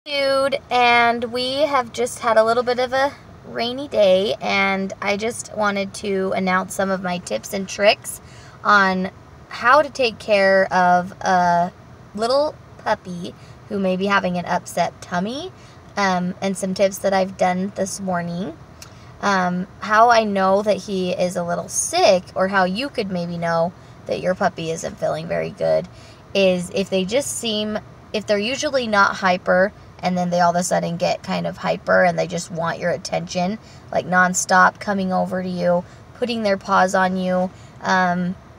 Dude, and we have just had a little bit of a rainy day, and I just wanted to announce some of my tips and tricks on how to take care of a little puppy who may be having an upset tummy, and some tips that I've done this morning. How I know that he is a little sick, or how you could maybe know that your puppy isn't feeling very good, is if they're usually not hyper, and then they all of a sudden get kind of hyper and they just want your attention, like nonstop, coming over to you, putting their paws on you,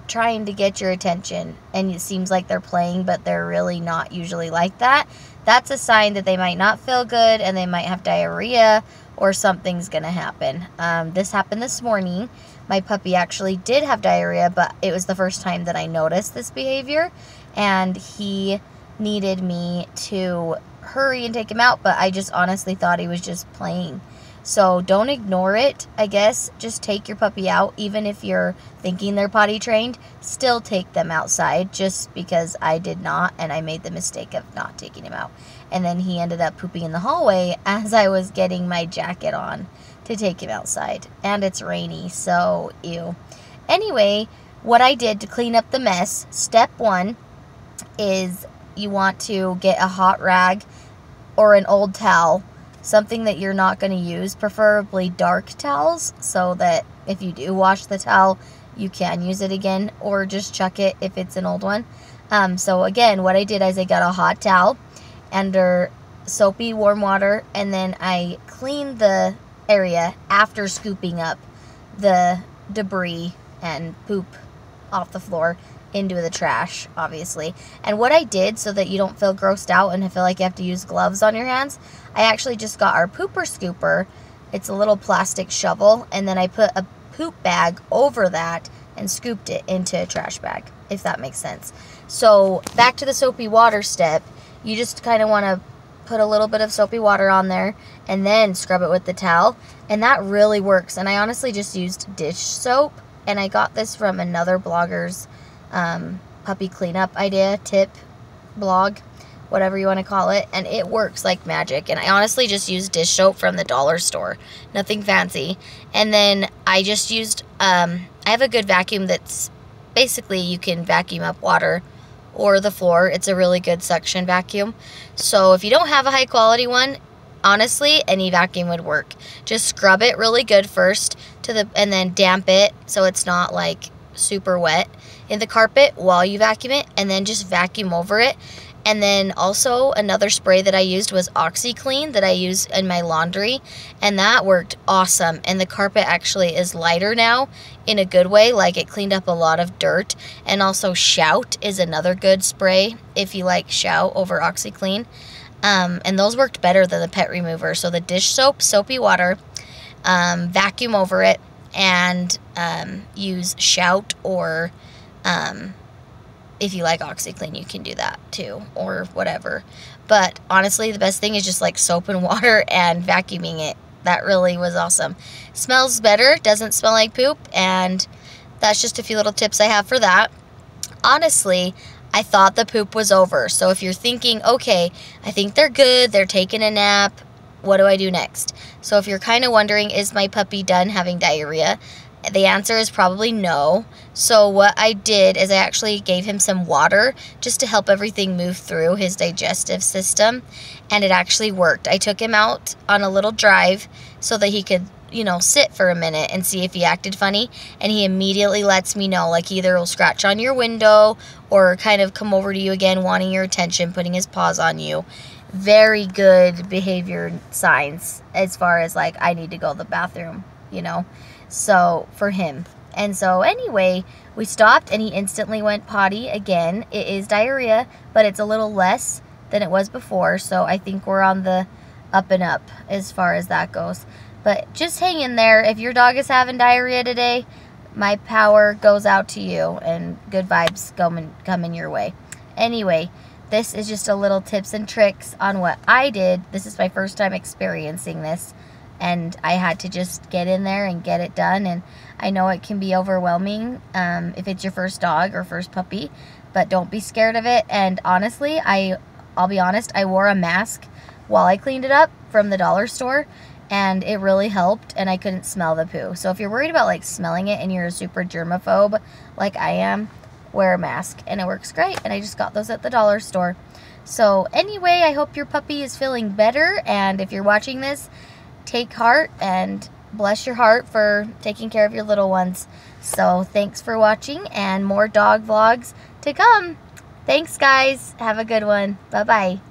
trying to get your attention, and it seems like they're playing, but they're really not usually like that. That's a sign that they might not feel good and they might have diarrhea or something's going to happen. This happened this morning. My puppy actually did have diarrhea, but it was the first time that I noticed this behavior, and he needed me to hurry and take him out, but I just honestly thought he was just playing. So don't ignore it, I guess. Just take your puppy out. Even if you're thinking they're potty trained, still take them outside, just because I did not, and I made the mistake of not taking him out. And then he ended up pooping in the hallway as I was getting my jacket on to take him outside. And it's rainy, so ew. Anyway, what I did to clean up the mess, step one is you want to get a hot rag or an old towel, something that you're not going to use, preferably dark towels, so that if you do wash the towel, you can use it again, or just chuck it if it's an old one. So again, what I did is I got a hot towel under soapy warm water, and then I cleaned the area after scooping up the debris and poop off the floor into the trash, obviously. And what I did, so that you don't feel grossed out and feel like you have to use gloves on your hands, I actually just got our pooper scooper. It's a little plastic shovel, and then I put a poop bag over that and scooped it into a trash bag, if that makes sense. So back to the soapy water step, you just kind of want to put a little bit of soapy water on there and then scrub it with the towel, and that really works. And I honestly just used dish soap, and I got this from another blogger's puppy cleanup idea, tip, blog, whatever you want to call it, and it works like magic. And I honestly just used dish soap from the dollar store, nothing fancy. And then I just used, I have a good vacuum that's basically you can vacuum up water or the floor. It's a really good suction vacuum. So if you don't have a high quality one, honestly, any vacuum would work. Just scrub it really good first and then damp it so it's not like super wet in the carpet while you vacuum it, and then just vacuum over it. And then also another spray that I used was OxyClean that I use in my laundry, and that worked awesome. And the carpet actually is lighter now in a good way, like it cleaned up a lot of dirt. And also Shout is another good spray if you like Shout over OxyClean. And those worked better than the pet remover. So the dish soap, soapy water, vacuum over it, and use Shout, or if you like OxyClean, you can do that too, or whatever. But honestly, the best thing is just like soap and water and vacuuming it. That really was awesome. Smells better, doesn't smell like poop, and that's just a few little tips I have for that. Honestly, I thought the poop was over. So if you're thinking, okay, I think they're good, they're taking a nap, what do I do next? So if you're kind of wondering, is my puppy done having diarrhea? The answer is probably no. So what I did is I actually gave him some water just to help everything move through his digestive system, and it actually worked. I took him out on a little drive so that he could, sit for a minute and see if he acted funny, and he immediately lets me know, like either he'll scratch on your window or kind of come over to you again wanting your attention, putting his paws on you. Very good behavior signs as far as like I need to go to the bathroom, so for him. And so anyway, we stopped and he instantly went potty again. It is diarrhea, but it's a little less than it was before, so I think we're on the up and up as far as that goes. But just hang in there. If your dog is having diarrhea today, my power goes out to you, and good vibes coming your way. Anyway, this is just a little tips and tricks on what I did. This is my first time experiencing this, and I had to just get in there and get it done. And I know it can be overwhelming if it's your first dog or first puppy, but don't be scared of it. And honestly, I'll be honest, I wore a mask while I cleaned it up from the dollar store, and it really helped, and I couldn't smell the poo. So if you're worried about like smelling it and you're a super germaphobe like I am, wear a mask, and it works great. And I just got those at the dollar store. So anyway, I hope your puppy is feeling better, and if you're watching this, take heart and bless your heart for taking care of your little ones. So thanks for watching, and more dog vlogs to come. Thanks guys. Have a good one. Bye-bye.